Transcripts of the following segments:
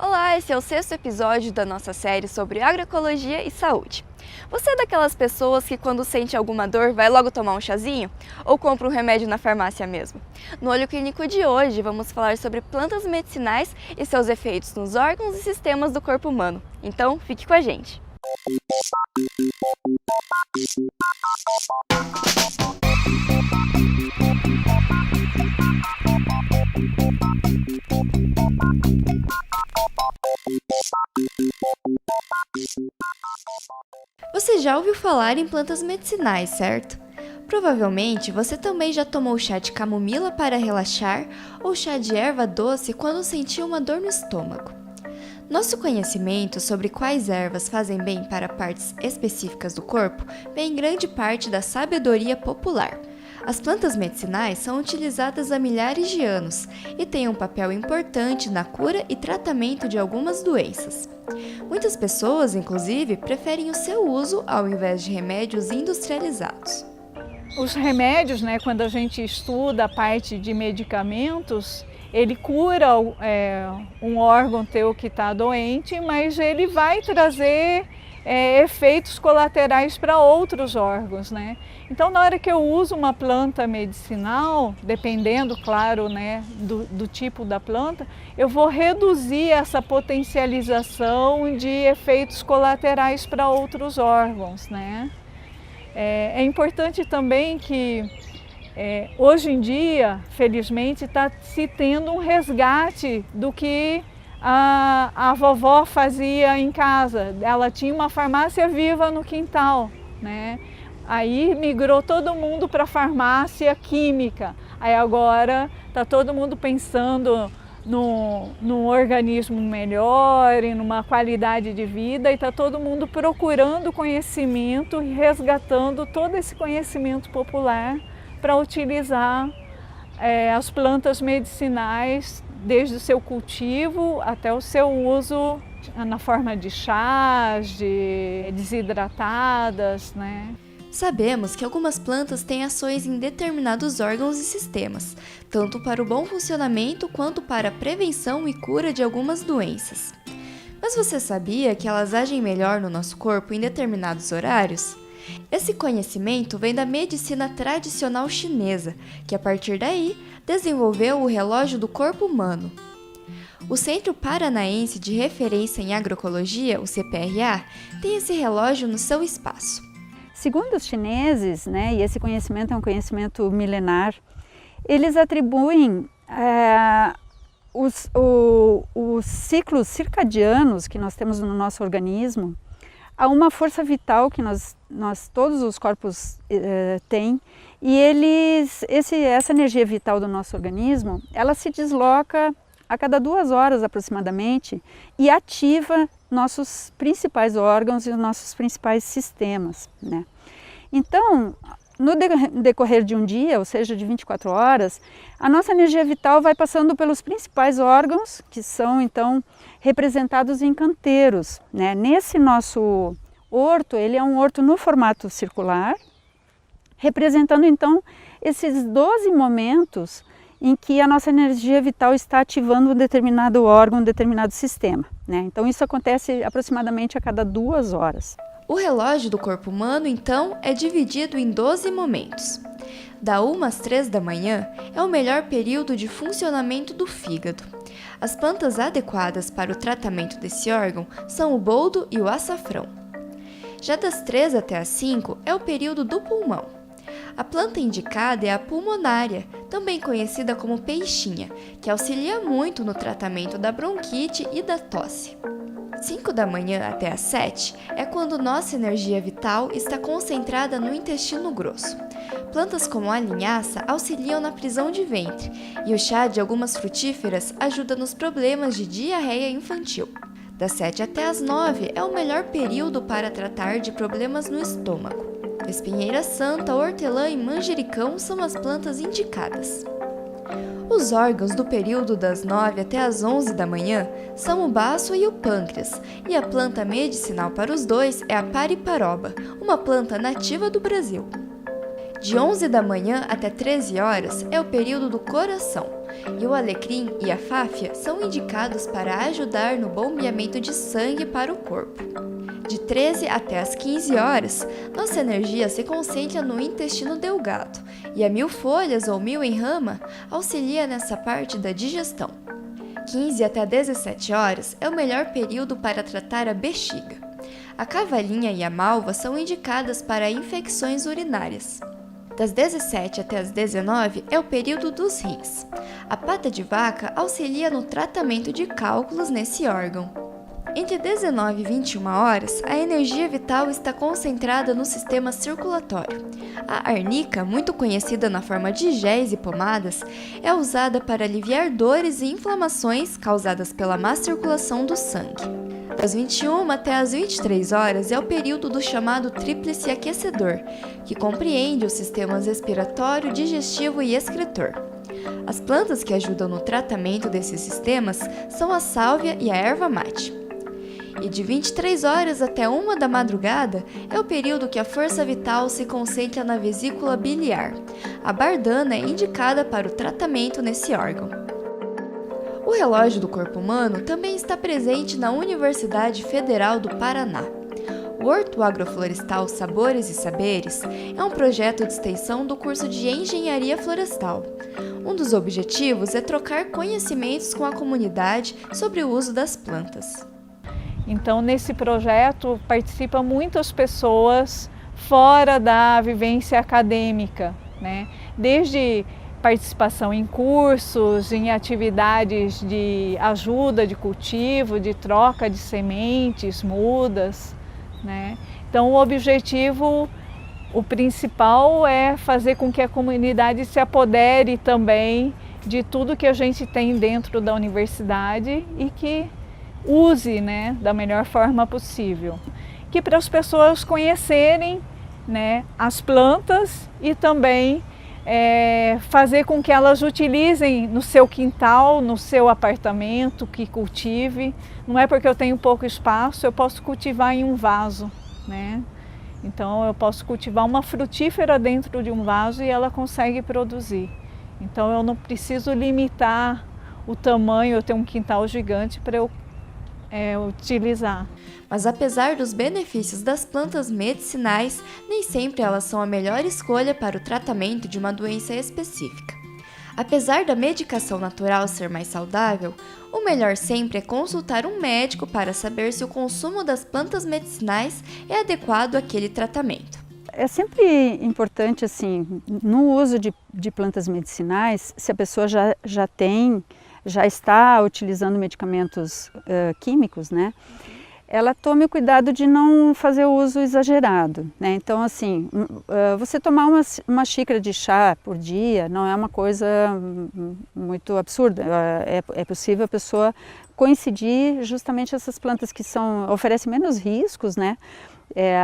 Olá, esse é o 6º episódio da nossa série sobre agroecologia e saúde. Você é daquelas pessoas que quando sente alguma dor vai logo tomar um chazinho? Ou compra um remédio na farmácia mesmo? No Olho Clínico de hoje vamos falar sobre plantas medicinais e seus efeitos nos órgãos e sistemas do corpo humano. Então, fique com a gente! Você já ouviu falar em plantas medicinais, certo? Provavelmente você também já tomou chá de camomila para relaxar ou chá de erva doce quando sentiu uma dor no estômago. Nosso conhecimento sobre quais ervas fazem bem para partes específicas do corpo vem em grande parte da sabedoria popular. As plantas medicinais são utilizadas há milhares de anos e têm um papel importante na cura e tratamento de algumas doenças. Muitas pessoas, inclusive, preferem o seu uso ao invés de remédios industrializados. Os remédios, quando a gente estuda a parte de medicamentos, ele cura um órgão teu que está doente, mas ele vai trazer efeitos colaterais para outros órgãos, Então, na hora que eu uso uma planta medicinal, dependendo, claro, do tipo da planta, eu vou reduzir essa potencialização de efeitos colaterais para outros órgãos, É importante também que hoje em dia, felizmente, está se tendo um resgate do que a vovó fazia em casa. Ela tinha uma farmácia viva no quintal, Aí migrou todo mundo para a farmácia química. Aí agora está todo mundo pensando num organismo melhor e numa qualidade de vida, e está todo mundo procurando conhecimento e resgatando todo esse conhecimento popular para utilizar as plantas medicinais, desde o seu cultivo até o seu uso na forma de chás, de desidratadas, Sabemos que algumas plantas têm ações em determinados órgãos e sistemas, tanto para o bom funcionamento quanto para a prevenção e cura de algumas doenças. Mas você sabia que elas agem melhor no nosso corpo em determinados horários? Esse conhecimento vem da medicina tradicional chinesa, que a partir daí desenvolveu o relógio do corpo humano. O Centro Paranaense de Referência em Agroecologia, o CPRA, tem esse relógio no seu espaço. Segundo os chineses, e esse conhecimento é um conhecimento milenar, eles atribuem os ciclos circadianos que nós temos no nosso organismo a uma força vital que todos os corpos têm, e essa energia vital do nosso organismo, ela se desloca a cada 2 horas aproximadamente e ativa nossos principais órgãos e os nossos principais sistemas, Então, no decorrer de um dia, ou seja, de 24 horas, a nossa energia vital vai passando pelos principais órgãos, que são então representados em canteiros, Nesse nosso horto, ele é um horto no formato circular, representando então esses 12 momentos em que a nossa energia vital está ativando um determinado órgão, um determinado sistema, Então isso acontece aproximadamente a cada 2 horas. O relógio do corpo humano, então, é dividido em 12 momentos. Da 1 às 3 da manhã é o melhor período de funcionamento do fígado. As plantas adequadas para o tratamento desse órgão são o boldo e o açafrão. Já das 3 até as 5 é o período do pulmão. A planta indicada é a pulmonária, também conhecida como peixinha, que auxilia muito no tratamento da bronquite e da tosse. 5 da manhã até as 7 é quando nossa energia vital está concentrada no intestino grosso. Plantas como a linhaça auxiliam na prisão de ventre, e o chá de algumas frutíferas ajuda nos problemas de diarreia infantil. Das 7 até as 9 é o melhor período para tratar de problemas no estômago. Espinheira santa, hortelã e manjericão são as plantas indicadas. Os órgãos do período das 9 até as 11 da manhã são o baço e o pâncreas, e a planta medicinal para os dois é a pariparoba, uma planta nativa do Brasil. De 11 da manhã até 13 horas é o período do coração, e o alecrim e a fáfia são indicados para ajudar no bombeamento de sangue para o corpo. De 13 até as 15 horas, nossa energia se concentra no intestino delgado, e a mil-folhas ou mil em rama auxilia nessa parte da digestão. 15 até 17 horas é o melhor período para tratar a bexiga. A cavalinha e a malva são indicadas para infecções urinárias. Das 17 até as 19 é o período dos rins. A pata de vaca auxilia no tratamento de cálculos nesse órgão. Entre 19 e 21 horas, a energia vital está concentrada no sistema circulatório. A arnica, muito conhecida na forma de géis e pomadas, é usada para aliviar dores e inflamações causadas pela má circulação do sangue. Das 21 até as 23 horas é o período do chamado tríplice aquecedor, que compreende os sistemas respiratório, digestivo e excretor. As plantas que ajudam no tratamento desses sistemas são a sálvia e a erva mate. E de 23 horas até 1 da madrugada é o período que a força vital se concentra na vesícula biliar. A bardana é indicada para o tratamento nesse órgão. O relógio do corpo humano também está presente na Universidade Federal do Paraná. O Horto Agroflorestal Sabores e Saberes é um projeto de extensão do curso de Engenharia Florestal. Um dos objetivos é trocar conhecimentos com a comunidade sobre o uso das plantas. Então, nesse projeto participam muitas pessoas fora da vivência acadêmica, né? Desde participação em cursos, em atividades de ajuda de cultivo, de troca de sementes, mudas, né? Então, o objetivo, o principal é fazer com que a comunidade se apodere também de tudo que a gente tem dentro da universidade e que use, né, da melhor forma possível. Que para as pessoas conhecerem, né, as plantas e também fazer com que elas utilizem no seu quintal, no seu apartamento, que cultive. Não é porque eu tenho pouco espaço, eu posso cultivar em um vaso, né? Então eu posso cultivar uma frutífera dentro de um vaso e ela consegue produzir. Então eu não preciso limitar o tamanho, eu tenho um quintal gigante para eu utilizar. Mas apesar dos benefícios das plantas medicinais, nem sempre elas são a melhor escolha para o tratamento de uma doença específica. Apesar da medicação natural ser mais saudável, o melhor sempre é consultar um médico para saber se o consumo das plantas medicinais é adequado àquele tratamento. É sempre importante, assim, no uso de plantas medicinais, se a pessoa já está utilizando medicamentos químicos, né? Ela tome o cuidado de não fazer o uso exagerado, né? Então, assim, você tomar uma xícara de chá por dia não é uma coisa muito absurda. É possível a pessoa coincidir justamente essas plantas que oferecem menos riscos, né?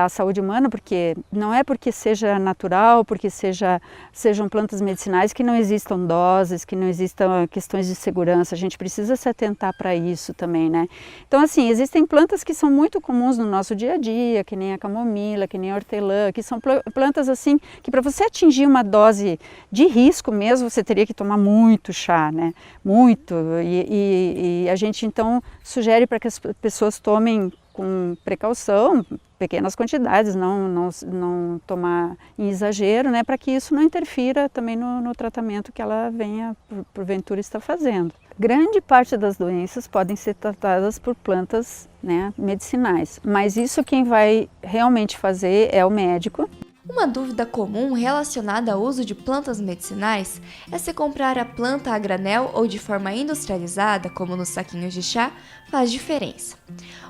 À saúde humana, porque não é porque seja natural, porque sejam plantas medicinais que não existam doses, que não existam questões de segurança. A gente precisa se atentar para isso também, né? Então, assim, existem plantas que são muito comuns no nosso dia a dia, que nem a camomila, que nem a hortelã, que são plantas assim que para você atingir uma dose de risco mesmo, você teria que tomar muito chá, né? Muito. E a gente então sugere para que as pessoas tomem com precaução, pequenas quantidades, não tomar em exagero, né, para que isso não interfira também no tratamento que ela venha, porventura, estar fazendo. Grande parte das doenças podem ser tratadas por plantas, né, medicinais, mas isso quem vai realmente fazer é o médico. Uma dúvida comum relacionada ao uso de plantas medicinais é se comprar a planta a granel ou de forma industrializada, como nos saquinhos de chá, faz diferença.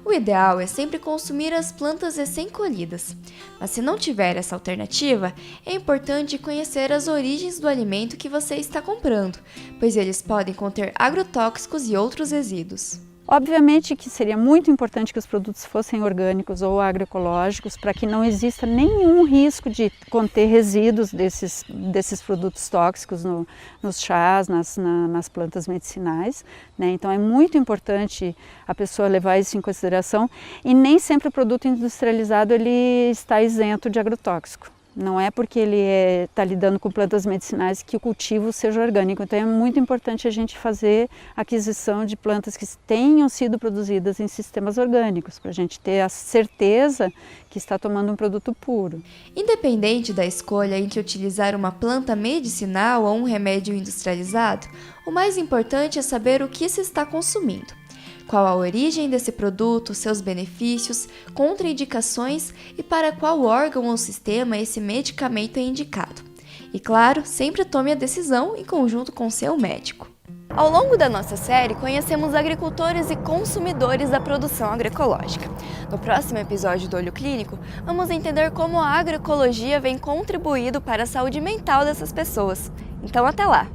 O ideal é sempre consumir as plantas recém-colhidas, mas se não tiver essa alternativa, é importante conhecer as origens do alimento que você está comprando, pois eles podem conter agrotóxicos e outros resíduos. Obviamente que seria muito importante que os produtos fossem orgânicos ou agroecológicos para que não exista nenhum risco de conter resíduos desses produtos tóxicos nos chás, nas plantas medicinais, né? Então é muito importante a pessoa levar isso em consideração e nem sempre o produto industrializado ele está isento de agrotóxico. Não é porque ele está lidando com plantas medicinais que o cultivo seja orgânico. Então é muito importante a gente fazer aquisição de plantas que tenham sido produzidas em sistemas orgânicos, para a gente ter a certeza que está tomando um produto puro. Independente da escolha entre utilizar uma planta medicinal ou um remédio industrializado, o mais importante é saber o que se está consumindo. Qual a origem desse produto, seus benefícios, contraindicações e para qual órgão ou sistema esse medicamento é indicado. E claro, sempre tome a decisão em conjunto com seu médico. Ao longo da nossa série, conhecemos agricultores e consumidores da produção agroecológica. No próximo episódio do Olho Clínico, vamos entender como a agroecologia vem contribuindo para a saúde mental dessas pessoas. Então, até lá!